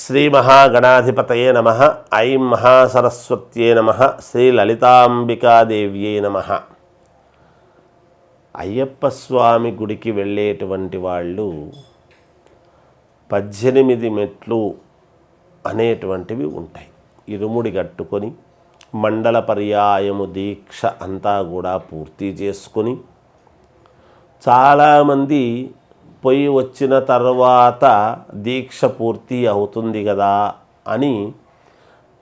శ్రీ మహాగణాధిపతయే నమః. ఐం మహాసరస్వత్యే నమః. శ్రీ లలితాంబికాదేవ్యే నమః. అయ్యప్ప స్వామి గుడికి వెళ్ళేటువంటి వాళ్ళు 18 మెట్లు అనేటువంటివి ఉంటాయి. ఇరుముడి కట్టుకొని మండల పర్యాయము దీక్ష అంతా కూడా పూర్తి చేసుకొని, చాలామంది పోయి వచ్చిన తర్వాత దీక్ష పూర్తి అవుతుంది కదా అని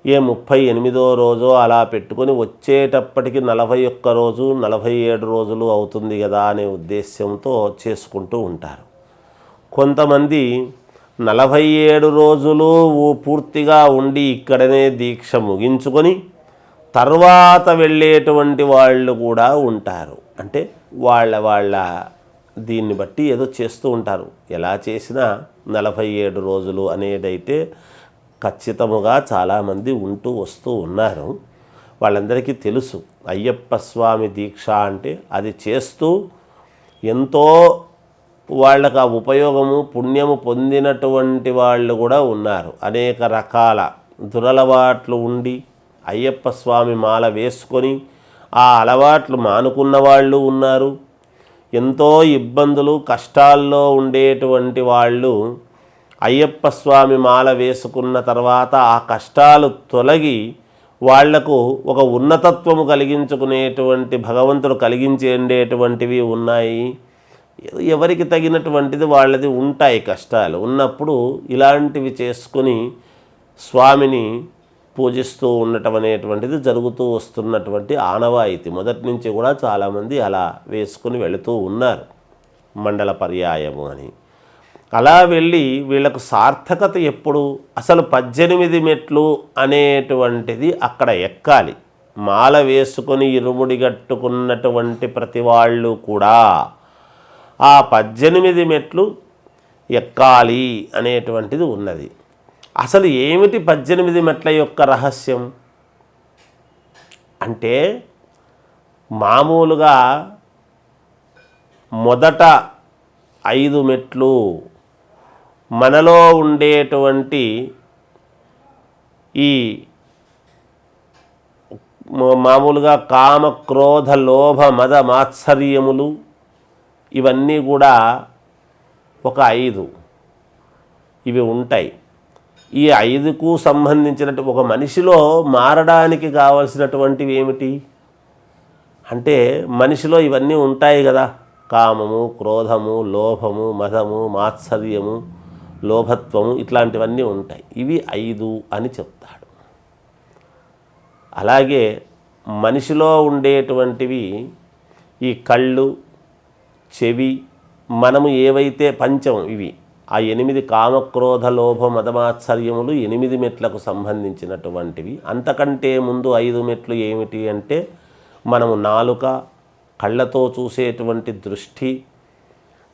38వ రోజు అలా పెట్టుకొని వచ్చేటప్పటికి 41 రోజు 47 రోజులు అవుతుంది కదా అనే ఉద్దేశ్యంతో చేసుకుంటూ ఉంటారు. కొంతమంది 47 రోజులు పూర్తిగా ఉండి ఇక్కడనే దీక్ష ముగించుకొని తర్వాత వెళ్ళేటువంటి వాళ్ళు కూడా ఉంటారు. అంటే వాళ్ళ దీన్ని బట్టి ఏదో చేస్తూ ఉంటారు. ఎలా చేసినా 47 రోజులు అనేదైతే ఖచ్చితముగా చాలామంది ఉంటూ వస్తూ ఉన్నారు. వాళ్ళందరికీ తెలుసు అయ్యప్ప స్వామి దీక్ష అంటే అది చేస్తూ ఎంతో వాళ్ళకు ఆ ఉపయోగము పుణ్యము పొందినటువంటి వాళ్ళు కూడా ఉన్నారు. అనేక రకాల దురలవాట్లు ఉండి అయ్యప్ప స్వామి మాల వేసుకొని ఆ అలవాట్లు మానుకున్న వాళ్ళు ఉన్నారు. ఎంతో ఇబ్బందులు కష్టాల్లో ఉండేటువంటి వాళ్ళు అయ్యప్ప స్వామి మాల వేసుకున్న తర్వాత ఆ కష్టాలు తొలగి వాళ్లకు ఒక ఉన్నతత్వము కలిగించుకునేటువంటి భగవంతుడు కలిగించేటువంటివి ఉన్నాయి. ఎవరికి తగినటువంటిది వాళ్ళది ఉంటాయి. కష్టాలు ఉన్నప్పుడు ఇలాంటివి చేసుకుని స్వామిని పూజిస్తూ ఉండటం అనేటువంటిది జరుగుతూ వస్తున్నటువంటి ఆనవాయితీ. మొదటి నుంచి కూడా చాలామంది అలా వేసుకుని వెళుతూ ఉన్నారు మండల పర్యాయము అని. అలా వెళ్ళి వీళ్ళకు సార్థకత ఎప్పుడు? అసలు 18 మెట్లు అనేటువంటిది అక్కడ ఎక్కాలి. మాల వేసుకొని ఇరుముడి కట్టుకున్నటువంటి ప్రతి వాళ్ళు కూడా ఆ 18 మెట్లు ఎక్కాలి అనేటువంటిది ఉన్నది. అసలు ఏమిటి 18 మెట్ల యొక్క రహస్యం అంటే, మామూలుగా మొదట 5 మెట్లు మనలో ఉండేటువంటి ఈ మామూలుగా కామ క్రోధ లోభ మద మాత్సర్యములు ఇవన్నీ కూడా ఒక 5 ఇవి ఉంటాయి. ఈ 5కు సంబంధించినట్టు ఒక మనిషిలో మారడానికి కావలసినటువంటివి ఏమిటి అంటే, మనిషిలో ఇవన్నీ ఉంటాయి కదా, కామము క్రోధము లోభము మదము మాత్సర్యము లోభత్వము ఇట్లాంటివన్నీ ఉంటాయి. ఇవి 5 అని చెప్తాడు. అలాగే మనిషిలో ఉండేటువంటివి ఈ కళ్ళు చెవి మనము ఏవైతే పంచం ఇవి ఆ 8 కామక్రోధ లోభ మదమాత్సర్యములు 8 మెట్లకు సంబంధించినటువంటివి. అంతకంటే ముందు 5 మెట్లు ఏమిటి అంటే, మనము నాలుక, కళ్ళతో చూసేటువంటి దృష్టి,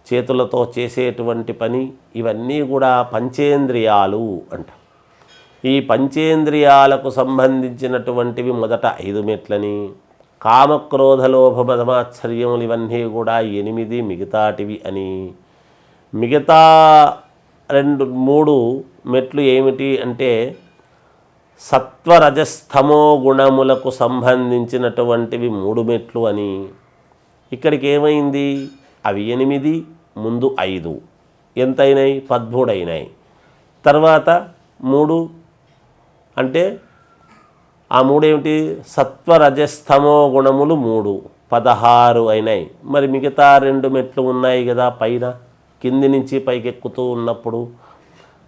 చేతులతో చేసేటువంటి పని, ఇవన్నీ కూడా పంచేంద్రియాలు అంట. ఈ పంచేంద్రియాలకు సంబంధించినటువంటివి మొదట 5 మెట్లని, కామక్రోధ లోభ మదమాత్సర్యములు ఇవన్నీ కూడా 8 మిగతాటివి అని. మిగతా 2-3 మెట్లు ఏమిటి అంటే, సత్వరజస్తమో గుణములకు సంబంధించినటువంటివి 3 మెట్లు అని. ఇక్కడికి ఏమైంది? అవి 8 ముందు 5 ఎంతైనాయి? 13 అయినాయి. తర్వాత 3 అంటే ఆ 3 ఏమిటి? సత్వరజస్తమో గుణములు 3 16 అయినాయి. మరి మిగతా 2 మెట్లు ఉన్నాయి కదా పైన, కింది నుంచి పైకెక్కుతూ ఉన్నప్పుడు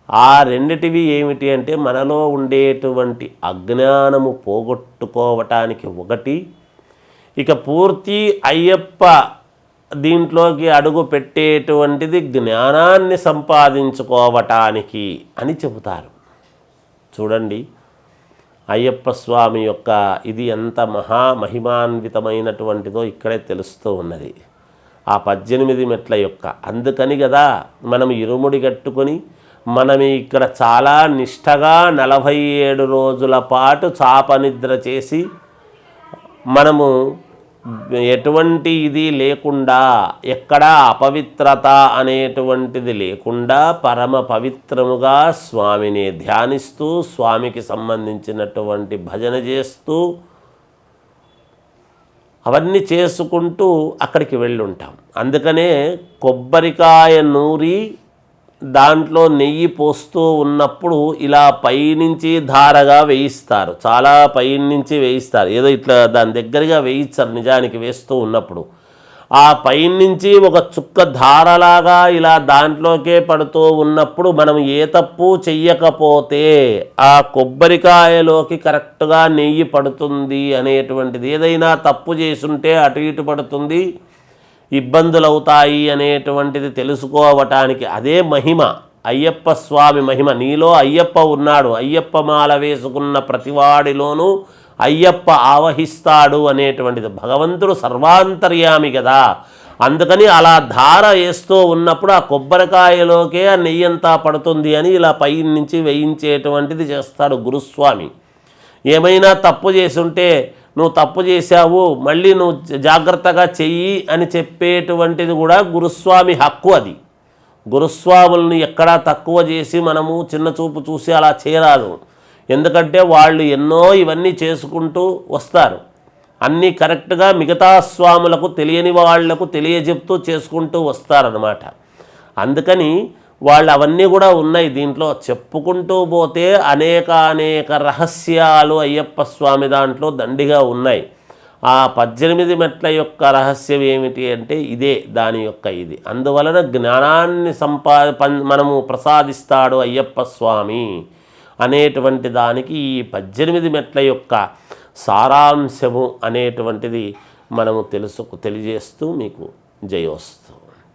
ఆ రెండిటివి ఏమిటి అంటే, మనలో ఉండేటువంటి అజ్ఞానము పోగొట్టుకోవటానికి ఒకటి, ఇక పూర్తి అయ్యప్ప దీంట్లోకి అడుగు పెట్టేటువంటిది జ్ఞానాన్ని సంపాదించుకోవటానికి అని చెబుతారు. చూడండి అయ్యప్ప స్వామి యొక్క ఇది ఎంత మహిమాన్వితమైనటువంటిదో ఇక్కడే తెలుస్తూ ఉన్నది. ఆ 18 మెట్ల యొక్క అందుకని కదా మనం ఇరుముడి కట్టుకొని మనం ఇక్కడ చాలా నిష్టగా 47 రోజుల పాటు చాపనిద్ర చేసి మనము ఎటువంటి ఇది లేకుండా, ఎక్కడ అపవిత్రత అనేటువంటిది లేకుండా పరమ పవిత్రముగా స్వామిని ధ్యానిస్తూ స్వామికి సంబంధించినటువంటి భజన చేస్తూ అవన్నీ చేసుకుంటూ అక్కడికి వెళ్ళి ఉంటాం. అందుకనే కొబ్బరికాయ నూరి దాంట్లో నెయ్యి పోస్తూ ఉన్నప్పుడు ఇలా పైనుంచి ధారగా వేయిస్తారు, చాలా పైనుంచి వేయిస్తారు. ఏదో ఇట్లా దాని దగ్గరగా వేయిస్తారు నిజానికి వేస్తూ ఉన్నప్పుడు. ఆ పైనుంచి ఒక చుక్క ధారలాగా ఇలా దాంట్లోకే పడుతూ ఉన్నప్పుడు మనం ఏ తప్పు చెయ్యకపోతే ఆ కొబ్బరికాయలోకి కరెక్ట్గా నెయ్యి పడుతుంది అనేటువంటిది. ఏదైనా తప్పు చేసుంటే అటు ఇటు పడుతుంది, ఇబ్బందులు అవుతాయి అనేటువంటిది తెలుసుకోవటానికి అదే మహిమ, అయ్యప్ప స్వామి మహిమ. నీలో అయ్యప్ప ఉన్నాడు, అయ్యప్ప మాల వేసుకున్న ప్రతివాడిలోనూ అయ్యప్ప ఆవహిస్తాడు అనేటువంటిది. భగవంతుడు సర్వాంతర్యామి కదా, అందుకని అలా ధార వేస్తూ ఉన్నప్పుడు ఆ కొబ్బరికాయలోకే ఆ నెయ్యంతా పడుతుంది అని ఇలా పై నుంచి వేయించేటువంటిది చేస్తాడు గురుస్వామి. ఏమైనా తప్పు చేసుంటే నువ్వు తప్పు చేశావు, మళ్ళీ నువ్వు జాగ్రత్తగా చెయ్యి అని చెప్పేటువంటిది కూడా గురుస్వామి హక్కు. అది గురుస్వాములను ఎక్కడా తక్కువ చేసి మనము చిన్న చూపు చూసి అలా చేయరాదు. ఎందుకంటే వాళ్ళు ఎన్నో ఇవన్నీ చేసుకుంటూ వస్తారు, అన్నీ కరెక్ట్గా మిగతా స్వాములకు తెలియని వాళ్లకు తెలియజెప్తూ చేసుకుంటూ వస్తారన్నమాట. అందుకని వాళ్ళు అవన్నీ కూడా ఉన్నాయి దీంట్లో. చెప్పుకుంటూ పోతే అనేక రహస్యాలు అయ్యప్ప స్వామి దాంట్లో దండిగా ఉన్నాయి. ఆ 18 మెట్ల యొక్క రహస్యం ఏమిటి అంటే ఇదే దాని యొక్క ఇది. అందువలన జ్ఞానాన్ని మనము ప్రసాదిస్తాడు అయ్యప్ప స్వామి అనేటువంటి దానికి ఈ 18 మెట్ల యొక్క సారాంశము అనేటువంటిది మనము తెలియజేస్తూ మీకు జయోస్తు.